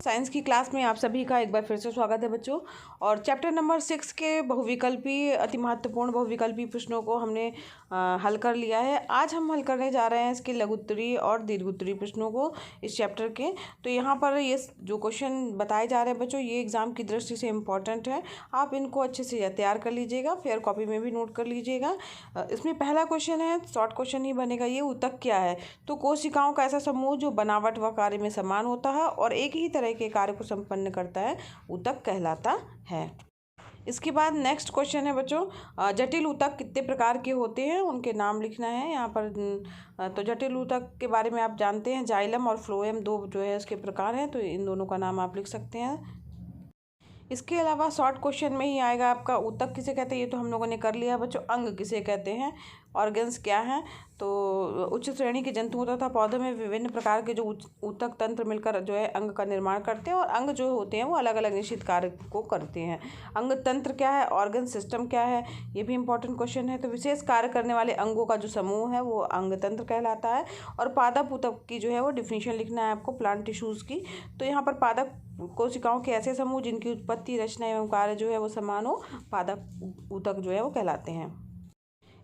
Science की class में आप सभी का एक बार फिर से स्वागत है बच्चों। और चैप्टर नंबर 6 के बहुविकल्पी अति महत्वपूर्ण बहुविकल्पी प्रश्नों को हमने हल कर लिया है। आज हम हल करने जा रहे हैं इसके लघुत्तरी और दीर्घोत्तरी प्रश्नों को इस चैप्टर के। तो यहाँ पर ये जो क्वेश्चन बताए जा रहे हैं बच्चों, ये एग्ज़ाम की दृष्टि से इम्पॉर्टेंट है। आप इनको अच्छे से तैयार कर लीजिएगा, फेयर कॉपी में भी नोट कर लीजिएगा। इसमें पहला क्वेश्चन है, शॉर्ट क्वेश्चन ही बनेगा ये। ऊतक क्या है? तो कोशिकाओं का ऐसा समूह जो बनावट व कार्य में समान होता है और एक ही तरह के कार्य को संपन्न करता है, ऊतक कहलाता है। इसके बाद नेक्स्ट क्वेश्चन है बच्चों, जटिल ऊतक कितने प्रकार के होते हैं, उनके नाम लिखना है यहाँ पर। तो जटिल ऊतक के बारे में आप जानते हैं, जाइलम और फ्लोएम दो जो है इसके प्रकार हैं, तो इन दोनों का नाम आप लिख सकते हैं। इसके अलावा शॉर्ट क्वेश्चन में ही आएगा आपका ऊतक किसे कहते हैं, ये तो हम लोगों ने कर लिया बच्चों। अंग किसे कहते हैं, ऑर्गन्स क्या हैं? तो उच्च श्रेणी के जंतुओं तथा पौधों में विभिन्न प्रकार के जो ऊतक तंत्र मिलकर जो है अंग का निर्माण करते हैं, और अंग जो होते हैं वो अलग अलग निश्चित कार्य को करते हैं। अंग तंत्र क्या है, ऑर्गन सिस्टम क्या है, ये भी इंपॉर्टेंट क्वेश्चन है। तो विशेष कार्य करने वाले अंगों का जो समूह है वो अंग तंत्र कहलाता है। और पादप ऊतक की जो है वो डिफिनीशन लिखना है आपको, प्लांट टिश्यूज़ की। तो यहाँ पर पादप कोशिकाओं के ऐसे समूह जिनकी उत्पत्ति, रचना एवं कार्य जो है वो समान हो, पादप ऊतक जो है वो कहलाते हैं।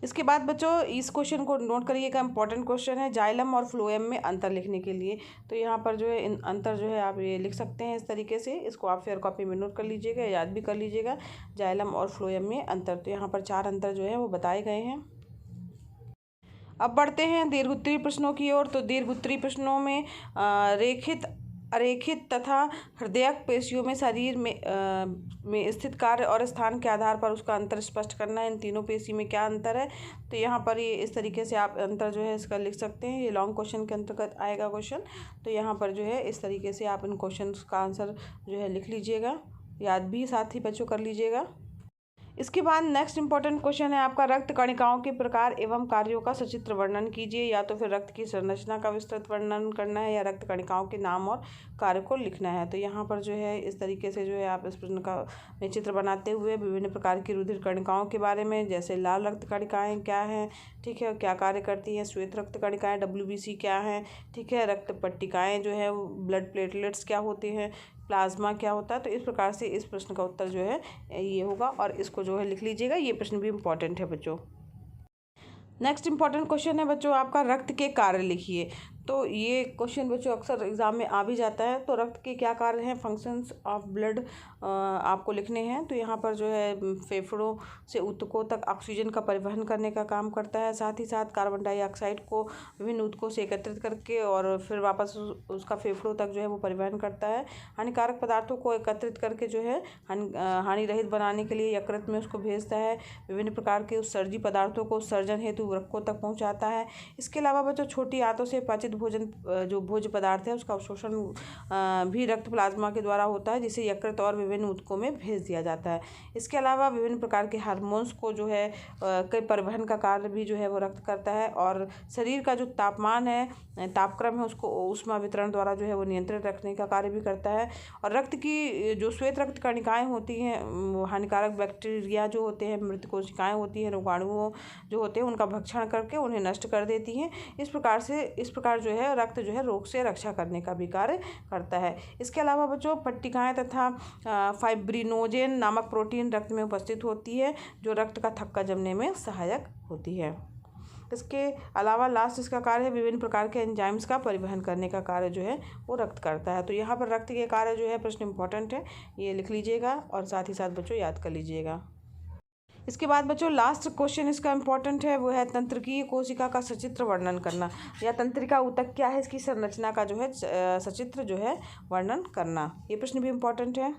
इसके बाद बच्चों इस क्वेश्चन को नोट करिएगा, इंपॉर्टेंट क्वेश्चन है, जाइलम और फ्लोएम में अंतर लिखने के लिए। तो यहाँ पर जो है इन अंतर जो है आप ये लिख सकते हैं इस तरीके से। इसको आप फेयर कॉपी में नोट कर लीजिएगा, याद भी कर लीजिएगा, जाइलम और फ्लोएम में अंतर। तो यहाँ पर 4 अंतर जो है वो बताए गए हैं। अब बढ़ते हैं दीर्घोत्तरी प्रश्नों की ओर। तो दीर्घोत्तरी प्रश्नों में रेखित, अरेखित तथा हृदयक पेशियों में शरीर में स्थित कार्य और स्थान के आधार पर उसका अंतर स्पष्ट करना है। इन तीनों पेशी में क्या अंतर है? तो यहाँ पर ये इस तरीके से आप अंतर जो है इसका लिख सकते हैं। ये लॉन्ग क्वेश्चन के अंतर्गत आएगा क्वेश्चन। तो यहाँ पर जो है इस तरीके से आप इन क्वेश्चन का आंसर जो है लिख लीजिएगा, याद भी साथ ही बच्चों कर लीजिएगा। इसके बाद नेक्स्ट इंपॉर्टेंट क्वेश्चन है आपका, रक्त कणिकाओं के प्रकार एवं कार्यों का सचित्र वर्णन कीजिए। या तो फिर रक्त की संरचना का विस्तृत वर्णन करना है या रक्त कणिकाओं के नाम और कार्य को लिखना है। तो यहाँ पर जो है इस तरीके से जो है आप इस प्रश्न का में चित्र बनाते हुए विभिन्न प्रकार की रुधिर कणिकाओं के बारे में, जैसे लाल रक्त कणिकाएँ क्या हैं, ठीक है, क्या कार्य करती हैं, श्वेत रक्त कणिकाएँ WBC क्या हैं, ठीक है, रक्त पट्टिकाएँ जो है ब्लड प्लेटलेट्स क्या होते हैं, प्लाज्मा क्या होता है। तो इस प्रकार से इस प्रश्न का उत्तर जो है ये होगा, और इसको जो है लिख लीजिएगा। ये प्रश्न भी इम्पॉर्टेंट है बच्चों। नेक्स्ट इंपॉर्टेंट क्वेश्चन है बच्चों आपका, रक्त के कार्य लिखिए। तो ये क्वेश्चन बच्चों अक्सर एग्जाम में आ भी जाता है। तो रक्त के क्या कार्य हैं, फंक्शंस ऑफ ब्लड आपको लिखने हैं। तो यहाँ पर जो है फेफड़ों से ऊतकों तक ऑक्सीजन का परिवहन करने का काम करता है, साथ ही साथ कार्बन डाइऑक्साइड को विभिन्न ऊतकों से एकत्रित करके और फिर वापस उसका फेफड़ों तक जो है वो परिवहन करता है। हानिकारक पदार्थों को एकत्रित करके जो है हानि रहित बनाने के लिए यकृत में उसको भेजता है। विभिन्न प्रकार के उत्सर्जी पदार्थों को उत्सर्जन हेतु वृक्कों तक पहुँचाता है। इसके अलावा बच्चों छोटी आंतों से पाचित भोजन जो भोज्य पदार्थ है उसका अवशोषण भी रक्त प्लाज्मा के द्वारा होता है, जिसे यकृत और विभिन्न ऊतकों में भेज दिया जाता है। इसके अलावा विभिन्न प्रकार के हार्मोन्स को जो है के परिवहन का कार्य भी जो है वो रक्त करता है। और शरीर का जो तापमान है, तापक्रम है, उसको ऊष्मा वितरण द्वारा जो है वो नियंत्रित रखने का कार्य भी करता है। और रक्त की जो श्वेत रक्त कणिकाएँ होती हैं, हानिकारक बैक्टीरिया जो होते हैं, मृत कोशिकाएँ होती हैं, रोगाणुओं जो होते हैं, उनका भक्षण करके उन्हें नष्ट कर देती हैं। इस प्रकार जो है रक्त जो है रोग से रक्षा करने का भी कार्य करता है। इसके अलावा बच्चों पट्टिकाएँ तथा फाइब्रिनोजेन नामक प्रोटीन रक्त में उपस्थित होती है, जो रक्त का थक्का जमने में सहायक होती है। इसके अलावा लास्ट इसका कार्य है विभिन्न प्रकार के एंजाइम्स का परिवहन करने का कार्य जो है वो रक्त करता है। तो यहाँ पर रक्त के कार्य जो है प्रश्न इंपॉर्टेंट है, ये लिख लीजिएगा और साथ ही साथ बच्चों याद कर लीजिएगा। इसके बाद बच्चों लास्ट क्वेश्चन इसका इंपॉर्टेंट है, वो है तंत्रिकीय कोशिका का सचित्र वर्णन करना, या तंत्रिका ऊतक क्या है, इसकी संरचना का जो है सचित्र जो है वर्णन करना। ये प्रश्न भी इम्पॉर्टेंट है।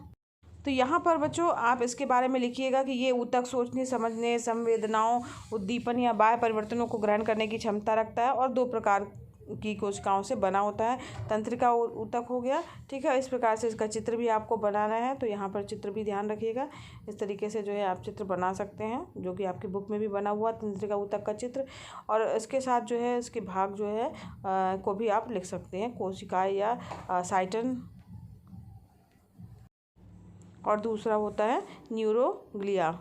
तो यहाँ पर बच्चों आप इसके बारे में लिखिएगा कि ये ऊतक सोचने, समझने, संवेदनाओं, उद्दीपन या बाह्य परिवर्तनों को ग्रहण करने की क्षमता रखता है और 2 प्रकार की कोशिकाओं से बना होता है। तंत्रिका ऊतक हो गया, ठीक है। इस प्रकार से इसका चित्र भी आपको बनाना है, तो यहाँ पर चित्र भी ध्यान रखिएगा। इस तरीके से जो है आप चित्र बना सकते हैं, जो कि आपकी बुक में भी बना हुआ तंत्रिका ऊतक का चित्र। और इसके साथ जो है इसके भाग जो है को भी आप लिख सकते हैं, कोशिकाएं या साइटन, और दूसरा होता है न्यूरोग्लिया।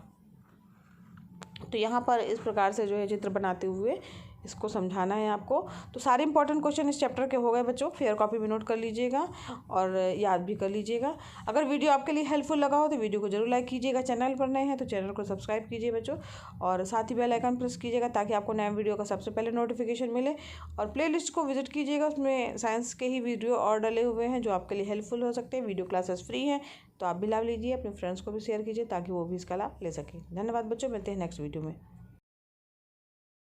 तो यहाँ पर इस प्रकार से जो है चित्र बनाते हुए इसको समझाना है आपको। तो सारे इंपॉर्टेंट क्वेश्चन इस चैप्टर के हो गए बच्चों, फेयर कॉपी में नोट कर लीजिएगा और याद भी कर लीजिएगा। अगर वीडियो आपके लिए हेल्पफुल लगा हो तो वीडियो को जरूर लाइक कीजिएगा, चैनल पर नए हैं तो चैनल को सब्सक्राइब कीजिए बच्चों, और साथ ही बेल आइकन प्रेस कीजिएगा ताकि आपको नए वीडियो का सबसे पहले नोटिफिकेशन मिले। और प्लेलिस्ट को विजिट कीजिएगा, उसमें साइंस के ही वीडियो और डले हुए हैं जो आपके लिए हेल्पफुल हो सकते हैं। वीडियो क्लासेस फ्री हैं तो आप भी लाभ लीजिए, अपने फ्रेंड्स को भी शेयर कीजिए ताकि वो भी इसका लाभ ले सकें। धन्यवाद बच्चों, मिलते हैं नेक्स्ट वीडियो में।